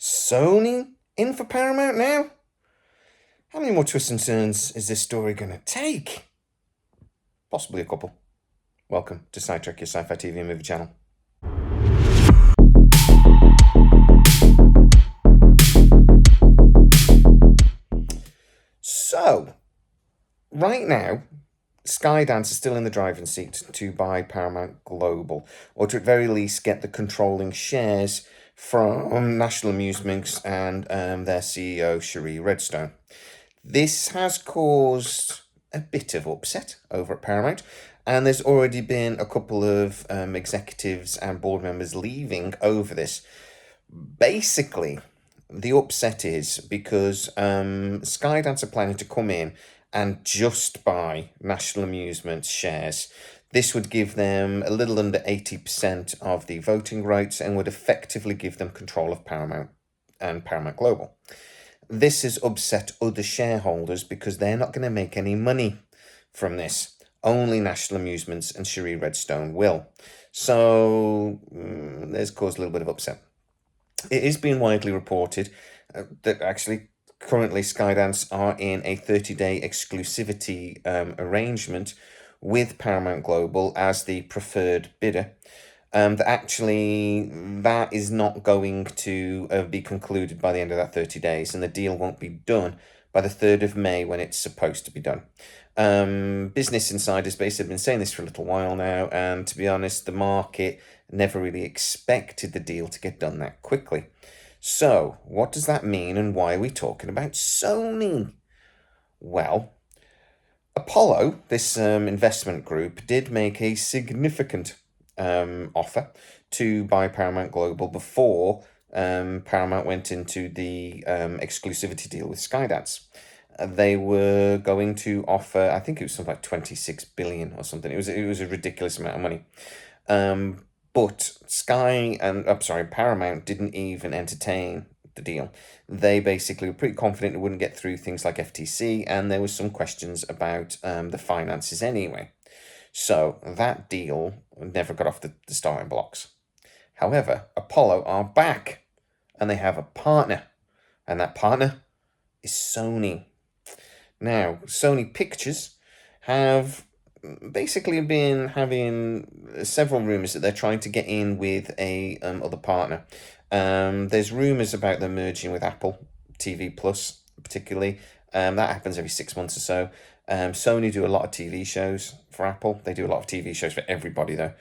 Sony in for Paramount now? How many more twists and turns is this story going to take? Possibly a couple. Welcome to Sidetrack, your sci-fi TV and movie channel. So, right now, Skydance is still in the driving seat to buy Paramount Global, or to at very least get the controlling shares from National Amusements and their CEO, Cherie Redstone. This has caused a bit of upset over at Paramount, and there's already been a couple of executives and board members leaving over this. Basically, the upset is because Skydance are planning to come in and just buy National Amusements shares. This would give them a little under 80% of the voting rights and would effectively give them control of Paramount and Paramount Global. This has upset other shareholders because they're not going to make any money from this. Only National Amusements and Cherie Redstone will. So there's caused a little bit of upset. It is being widely reported that actually currently Skydance are in a 30-day exclusivity arrangement with Paramount Global as the preferred bidder. That is not going to be concluded by the end of that 30 days, and the deal won't be done by the 3rd of May when it's supposed to be done. Business Insider's basically been saying this for a little while now, and to be honest, the market never really expected the deal to get done that quickly. So, what does that mean, and why are we talking about Sony? Well, Apollo, this investment group, did make a significant offer to buy Paramount Global before Paramount went into the exclusivity deal with Skydance. They were going to offer, I think it was something like 26 billion or something. It was a ridiculous amount of money. But Paramount didn't even entertain the deal. They basically were pretty confident it wouldn't get through things like FTC, and there was some questions about the finances anyway. So that deal never got off the starting blocks. However, Apollo are back, and they have a partner, and that partner is Sony. Now, Sony Pictures have basically been having several rumors that they're trying to get in with a other partner. There's rumors about them merging with Apple TV Plus, particularly. That happens every 6 months or so. Sony do a lot of TV shows for Apple. They do a lot of TV shows for everybody, though.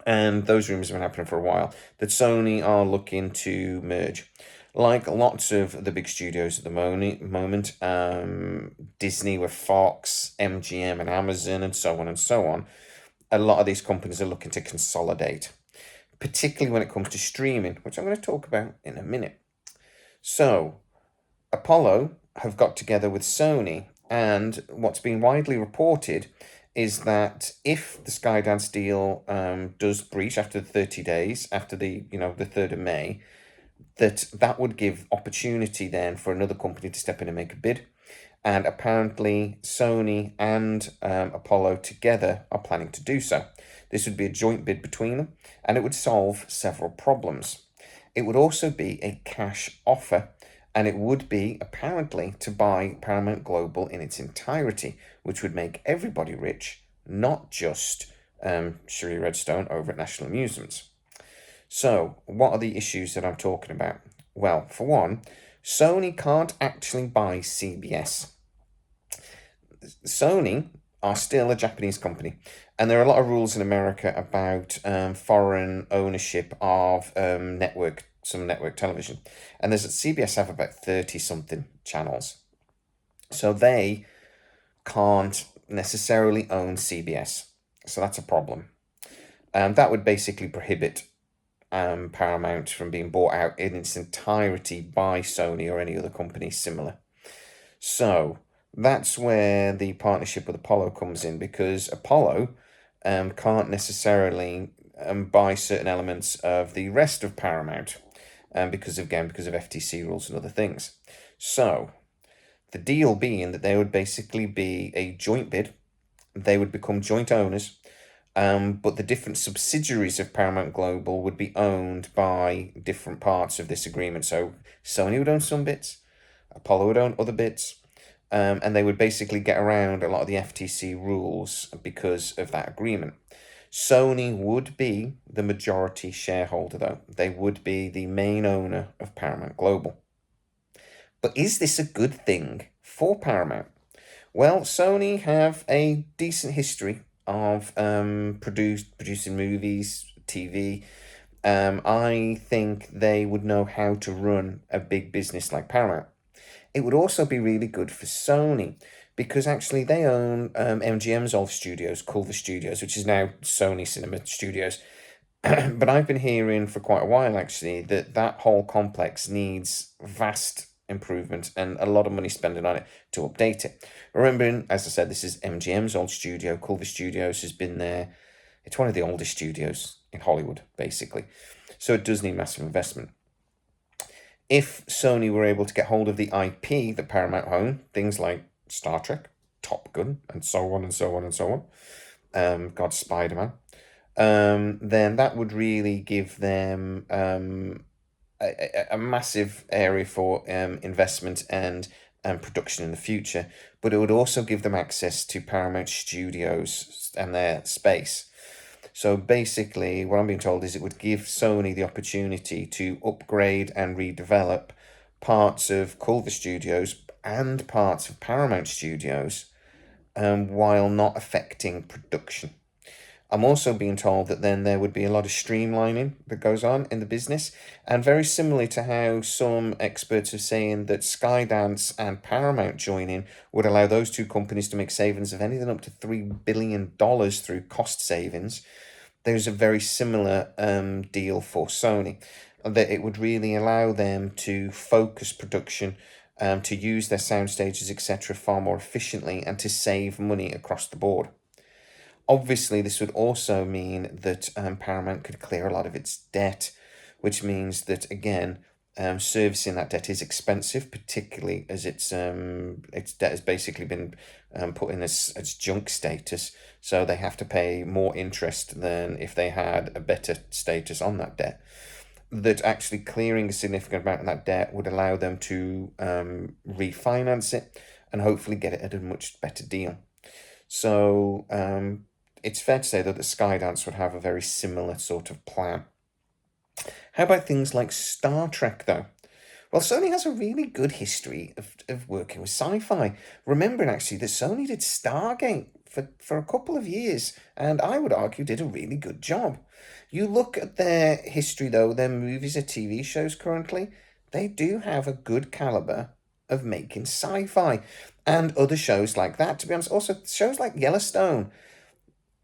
And those rumors have been happening for a while, that Sony are looking to merge. Like lots of the big studios at the moment, Disney with Fox, MGM and Amazon, and so on and so on, a lot of these companies are looking to consolidate, particularly when it comes to streaming, which I'm going to talk about in a minute. So, Apollo have got together with Sony, and what's been widely reported is that if the Skydance deal does breach after the 30 days, after the 3rd of May, that would give opportunity then for another company to step in and make a bid. And apparently Sony and Apollo together are planning to do so. This would be a joint bid between them, and it would solve several problems. It would also be a cash offer, and it would be apparently to buy Paramount Global in its entirety, which would make everybody rich, not just Cherie Redstone over at National Amusements. So, what are the issues that I'm talking about? Well, for one, Sony can't actually buy CBS. Sony are still a Japanese company, and there are a lot of rules in America about foreign ownership of some network television. And there's CBS have about 30-something channels. So they can't necessarily own CBS. So that's a problem. That would basically prohibit Paramount from being bought out in its entirety by Sony or any other company similar. So that's where the partnership with Apollo comes in, because Apollo can't necessarily buy certain elements of the rest of Paramount because of FTC rules and other things. So the deal being that there would basically be a joint bid. They would become joint owners But the different subsidiaries of Paramount Global would be owned by different parts of this agreement. So Sony would own some bits, Apollo would own other bits, and they would basically get around a lot of the FTC rules because of that agreement. Sony would be the majority shareholder, though. They would be the main owner of Paramount Global. But is this a good thing for Paramount? Well, Sony have a decent history of producing movies, TV. I think they would know how to run a big business like Paramount. It would also be really good for Sony because actually they own MGM's old studios, Culver Studios, which is now Sony Cinema Studios. But I've been hearing for quite a while actually that that whole complex needs vast improvement and a lot of money spending on it to update it. Remembering, as I said, this is MGM's old studio. Culver Studios has been there. It's one of the oldest studios in Hollywood, basically. So it does need massive investment. If Sony were able to get hold of the IP that Paramount own, things like Star Trek, Top Gun, and so on and so on and so on, God, Spider-Man, then that would really give them a massive area for investment and production in the future. But it would also give them access to Paramount Studios and their space. So basically, what I'm being told is it would give Sony the opportunity to upgrade and redevelop parts of Culver Studios and parts of Paramount Studios while not affecting production. I'm also being told that then there would be a lot of streamlining that goes on in the business, and very similarly to how some experts are saying that Skydance and Paramount joining would allow those two companies to make savings of anything up to $3 billion through cost savings. There's a very similar deal for Sony, that it would really allow them to focus production, to use their sound stages, etc., far more efficiently and to save money across the board. Obviously, this would also mean that Paramount could clear a lot of its debt, which means that, again, servicing that debt is expensive, particularly as its debt has basically been put in as junk status, so they have to pay more interest than if they had a better status on that debt. That actually clearing a significant amount of that debt would allow them to refinance it and hopefully get it at a much better deal. So it's fair to say that the Skydance would have a very similar sort of plan. How about things like Star Trek, though? Well, Sony has a really good history of working with sci-fi. Remembering, actually, that Sony did Stargate for a couple of years, and I would argue did a really good job. You look at their history, though, their movies or TV shows currently, they do have a good caliber of making sci-fi. And other shows like that, to be honest, also shows like Yellowstone.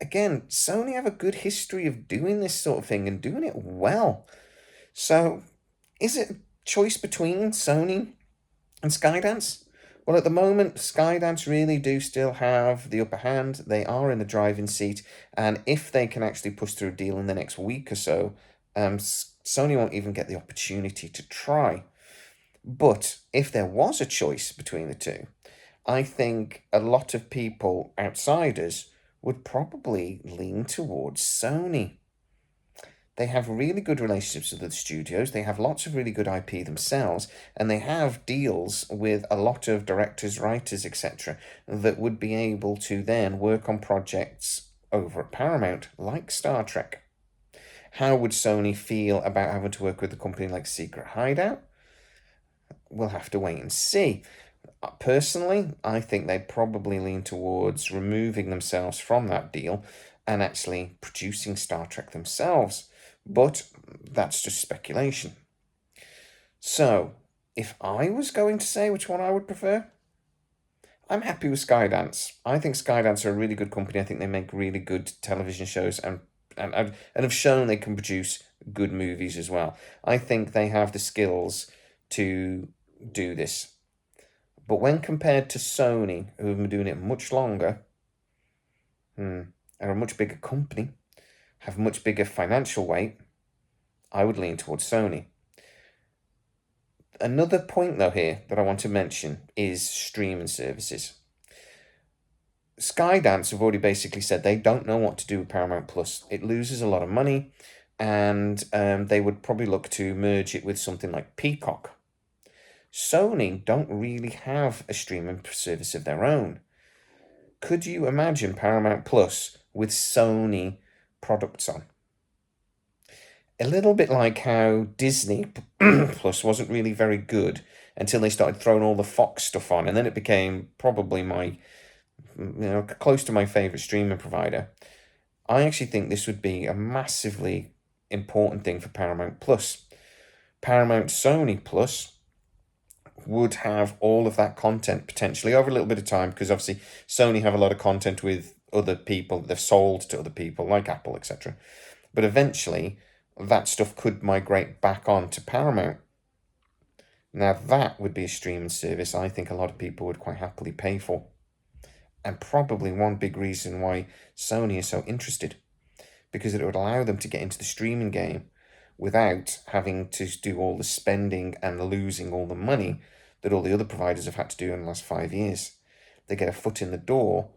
Again, Sony have a good history of doing this sort of thing and doing it well. So, is it a choice between Sony and Skydance? Well, at the moment, Skydance really do still have the upper hand. They are in the driving seat, and if they can actually push through a deal in the next week or so, Sony won't even get the opportunity to try. But if there was a choice between the two, I think a lot of people, outsiders, would probably lean towards Sony. They have really good relationships with the studios, they have lots of really good IP themselves, and they have deals with a lot of directors, writers, etc., that would be able to then work on projects over at Paramount, like Star Trek. How would Sony feel about having to work with a company like Secret Hideout? We'll have to wait and see. Personally, I think they'd probably lean towards removing themselves from that deal and actually producing Star Trek themselves. But that's just speculation. So, if I was going to say which one I would prefer, I'm happy with Skydance. I think Skydance are a really good company. I think they make really good television shows and have shown they can produce good movies as well. I think they have the skills to do this. But when compared to Sony, who have been doing it much longer, are a much bigger company, have much bigger financial weight, I would lean towards Sony. Another point, though, here that I want to mention is streaming services. Skydance have already basically said they don't know what to do with Paramount Plus. It loses a lot of money, and they would probably look to merge it with something like Peacock. Sony don't really have a streaming service of their own. Could you imagine Paramount Plus with Sony products on? A little bit like how Disney Plus wasn't really very good until they started throwing all the Fox stuff on, and then it became probably close to my favorite streaming provider. I actually think this would be a massively important thing for Paramount Plus. Paramount Sony Plus would have all of that content potentially over a little bit of time, because obviously Sony have a lot of content with other people they've sold to other people like Apple, etc. But eventually that stuff could migrate back on to Paramount. Now that would be a streaming service I think a lot of people would quite happily pay for, and probably one big reason why Sony is so interested, because it would allow them to get into the streaming game without having to do all the spending and losing all the money that all the other providers have had to do in the last 5 years. They get a foot in the door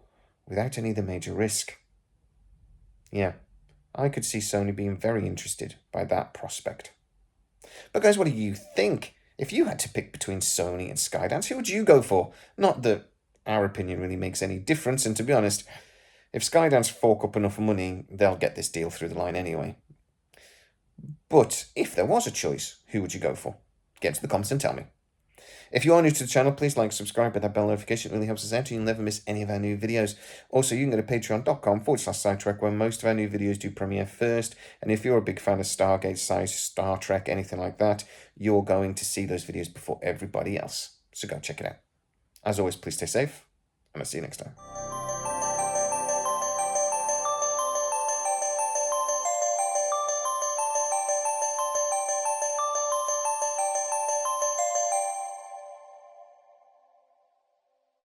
without any of the major risk. Yeah, I could see Sony being very interested by that prospect. But guys, what do you think? If you had to pick between Sony and Skydance, who would you go for? Not that our opinion really makes any difference, and to be honest, if Skydance fork up enough money, they'll get this deal through the line anyway. But if there was a choice, who would you go for? Get into the comments and tell me. If you are new to the channel, please like, subscribe, with that bell notification. It really helps us out, and you'll never miss any of our new videos. Also, you can go to patreon.com/SideTrek, where most of our new videos do premiere first. And if you're a big fan of Stargate, Star Trek, anything like that, you're going to see those videos before everybody else. So go check it out. As always, please stay safe, and I'll see you next time.